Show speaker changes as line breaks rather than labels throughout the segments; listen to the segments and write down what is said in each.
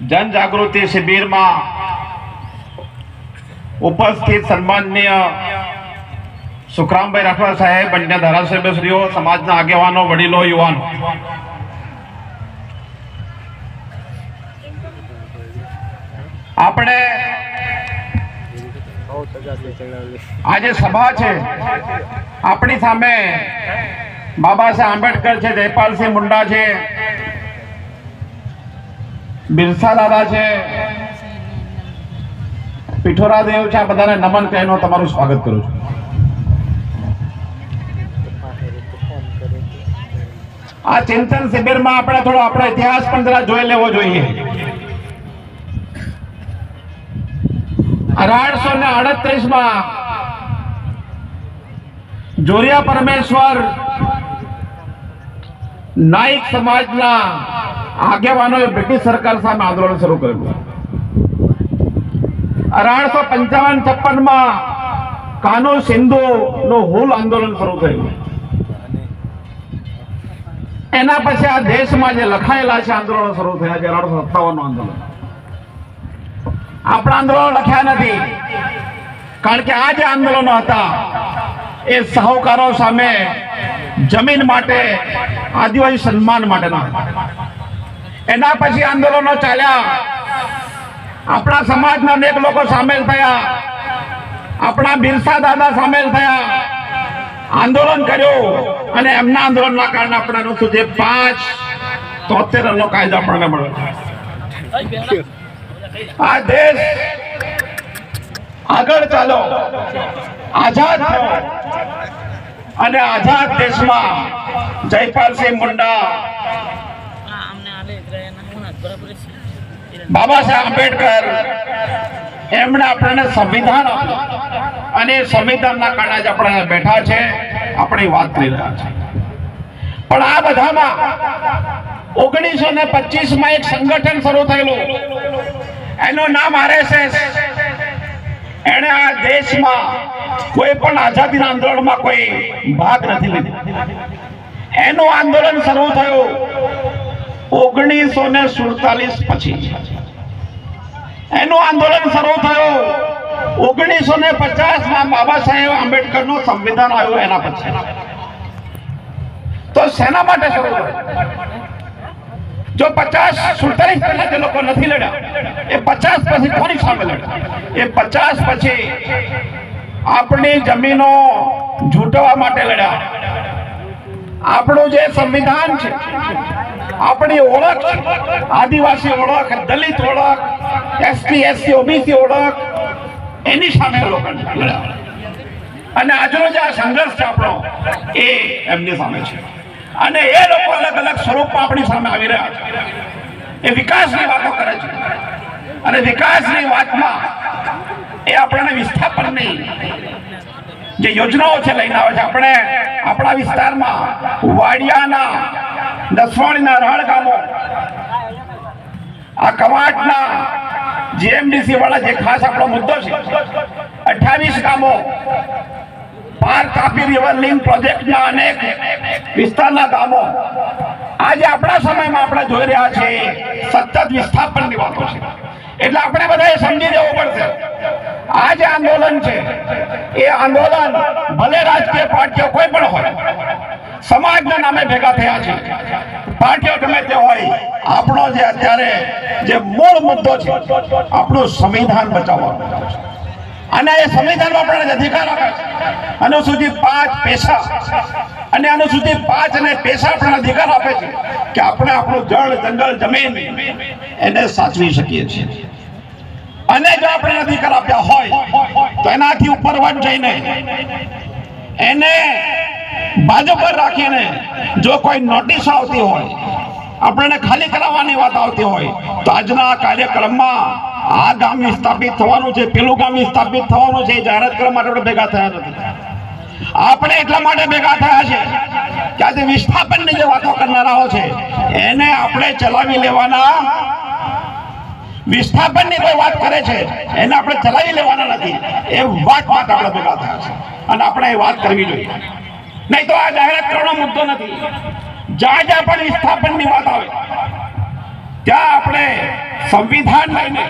જન જાગૃતિ શિબિરમાં ઉપસ્થિત સન્માનનીય સુખરામભાઈ રાઠવા સાહેબ, અન્ય ધારાસભ્યશ્રીઓ, સમાજના આગેવાનો, વડીલો, યુવાનો, આપણે આજે સભા છે, આપણી સામે બાબા સાહેબ આંબેડકર છે, જયપાલસિંહ મુંડા છે, બિરસા દાદા છે, પિઠોરા દેવ છે. આ બધાને નમન કહીને તમારું સ્વાગત કરું છું. આ ચિંતન શિબિરમાં આપણે થોડો આપણો ઇતિહાસ પણ જરા જોઈ લેવો જોઈએ. 1838 જોરિયા પરમેશ્વર નાઈક સમાજના આગેવાનોએ બ્રિટિશ સરકાર સામે આંદોલન શરૂ કર્યું. 1855-56 કાનૂ સિંધુ નું હુલ આંદોલન શરૂ થયું. એના પછી આ દેશમાં જે લખાયેલા છે આંદોલનો શરૂ થયા છે. 1857 આંદોલન. આપણા આંદોલનો લખ્યા નથી, કારણ કે આ જે આંદોલનો હતા એ સાહુકારો સામે જમીન માટે, આદિવાસી સન્માન માટેના. એના પછી આંદોલનો ચાલ્યા. આપણા સમાજના અનેક લોકો સામેલ થયા. આપણા બિરસા દાદા સામેલ થયા, આંદોલન કર્યું, અને એમના આંદોલનના કારણે આપણે અનુસૂચિત 5-73 નો કાયદો આપણને મળ્યો. આ દેશ આગળ ચાલો, આઝાદ થયો, અને આઝાદ દેશમાં જયપાલસિંહ મુંડા, બાબા સાહેબ આંબેડકર, એમણે આપણને સંવિધાન આપ્યું, અને સંવિધાનના કારણે જ આપણે બેઠા છે, આપણી વાત કરી રહ્યા છે. પણ આ બધામાં 1925 એક સંગઠન શરૂ થયેલું, એનું નામ RSS. એને આ દેશમાં કોઈ પણ આઝાદીના આંદોલનમાં કોઈ ભાગ નથી લીધો. એનું આંદોલન શરૂ થયું 1947 પછી. એનું આંદોલન શરૂ થયું 1950 બાબા સાહેબ આંબેડકર નું સંવિધાન આવ્યું એના પછી. તો શેના માટે શરૂ થયું? જો 50-47 પહેલા જે લોકો નથી લડ્યા, એ 50 પછી કોની સામે લડ્યા? એ 50 પછી આપણી જમીનો ઝૂંટવા માટે લડ્યા. આપણું જે સંવિધાન છે, આપણી ઓળખ છે, આદિવાસી ઓળખ, દલિત ઓળખ, ST, SC, OBC ઓળખ, એની સામે લોકો લડ્યા. અને આજનો જે આ સંઘર્ષ છે આપણો, એ એમની સામે છે. અને એ લોકો અલગ અલગ સ્વરૂપમાં આપણી સામે આવી રહ્યા છે. એ વિકાસની વાતો કરે છે, અને વિકાસની વાતમાં એ આપણને વિસ્થાપનની જે યોજનાઓ છે લઈને આવે છે. આપણે આપણા વિસ્તારમાં વાડિયાના, દસવાણીના રણ ગામો, આ કવાટના GMDC વાળા જે ખાસ આપણો મુદ્દો છે, 28 ગામો, પાર તાપી રિવર લિંક પ્રોજેક્ટના અનેક વિસ્તારના ગામો, આજે આપણા સમયમાં આપણે જોઈ રહ્યા છીએ સતત વિસ્થાપનની વાતો છે. એટલે આપણે બધાએ સમજી જવું પડશે, આ જે આંદોલન છે, એ આંદોલન ભલે રાજકીય પાર્ટીઓ કોઈ પણ હોય, સમાજના નામે ભેગા થયા છે. પાર્ટીઓ ગમે તે હોય, આપણો જે અત્યારે જે મૂળ મુદ્દો છે, આપણું સંવિધાન બચાવવાનો છે. અને એ સંવિધાનમાં આપણને અધિકાર આપે છે. અનુસૂચિત 5 પેશા, અને અનુસૂચિત 5 અને પેશા આપણને અધિકાર આપે છે કે આપણે આપણું જળ, જંગલ, જમીન એને સાચવી શકીએ છીએ. અને જો આપણે અધિકાર આપ્યા હોય તો એનાથી ઉપર વટ જઈને એને બાજુ પર રાખીને જો કોઈ નોટિસ આવતી હોય, આપણને ખાલી કરાવવાની વાત આવતી હોય, તો આજના આ કાર્યક્રમમાં આ ગામ વિસ્થાપિત થવાનું છે, પેલું ગામ વિસ્થાપિત થવાનું છે, એ જાહેરાત કરવા માટે આપણે ભેગા થયા નથી. આપણે એટલા માટે ભેગા થયા છે કે આજે વિસ્થાપનની જે વાતો કરનારાઓ છે, એને આપણે ચલાવી લેવાના. વિસ્થાપનની કોઈ વાત કરે છે, એને આપણે ચલાવી લેવાના નથી. એ વાત આપણે ભેગા થયા છે, અને આપણે એ વાત કરવી જોઈએ. નહીં તો આ જાહેરાત કરવાનો મુદ્દો નથી. જ્યાં જ્યાં પણ વિસ્થાપનની વાત આવે ત્યાં આપણે સંવિધાન લઈને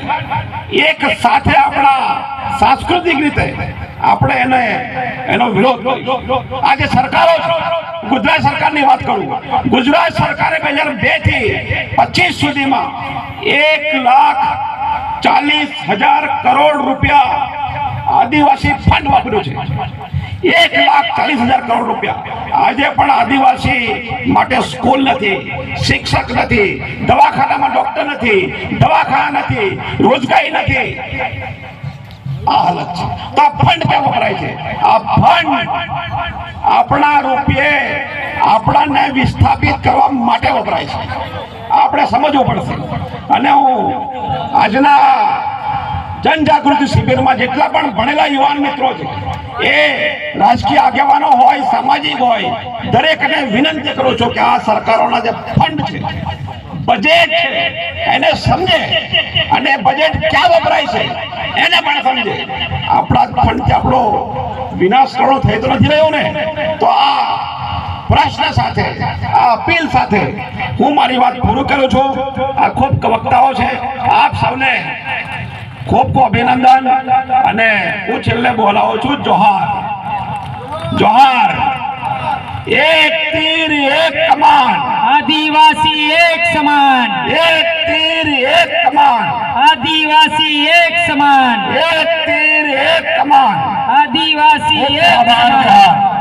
એક સાથે આપણા સાંસ્કૃતિક રીતે આપણે એનો વિરોધ કર્યો. આજે સરકારો છે, ગુજરાત સરકારની વાત કરું, ગુજરાત સરકારે 2002 થી 25 સુધીમાં 1,40,000 કરોડ રૂપિયા આદિવાસી ફંડ વાપર્યું છે. 1,40,000 કરોડ રૂપિયા. આજે પણ આદિવાસી માટે સ્કૂલ નથી, શિક્ષક નથી, દવાખાનામાં ડોક્ટર નથી, દવાખાના નથી, રોજગારી નથી. આ હાલત છે. તો આ ફંડ ક્યાં વપરાય છે? આ ફંડ આપણા રૂપિયે આપણાને વિસ્થાપિત કરવા માટે વપરાય છે. આપણે સમજવું પડશે. અને હું આજના જનજાગૃતિ શિબિરમાં જેટલા પણ ભણેલા યુવાન મિત્રો છે, એ રાજકીય આગેવાનો હોય, સામાજિક હોય, દરેકને વિનંતી કરું છું કે આ સરકારોના જે ફંડ છે, બજેટ છે, એને સમજે અને બજેટ ક્યાં વપરાય છે એને પણ સમજે. આપણા ફંડથી આપણો વિનાશ કરવો થઈ તો નથી રહ્યો ને? તો આ પ્રશ્ન સાથે, આ અપીલ સાથે હું મારી વાત પૂરું કરું છું. આ ખૂબ વક્તાઓ છે, આપ સૌને ખૂબ ખૂબ અભિનંદન. અને હું છેલ્લે બોલાવું છું જોહાર. જોહાર. એક તીર એક કમાન,
આદિવાસી એક સમાન.
એક તીર એક કમાન,
આદિવાસી એક સમાન.
એક તીર એક કમાન.
આદિવાસી એક
આભાર.
સમાન.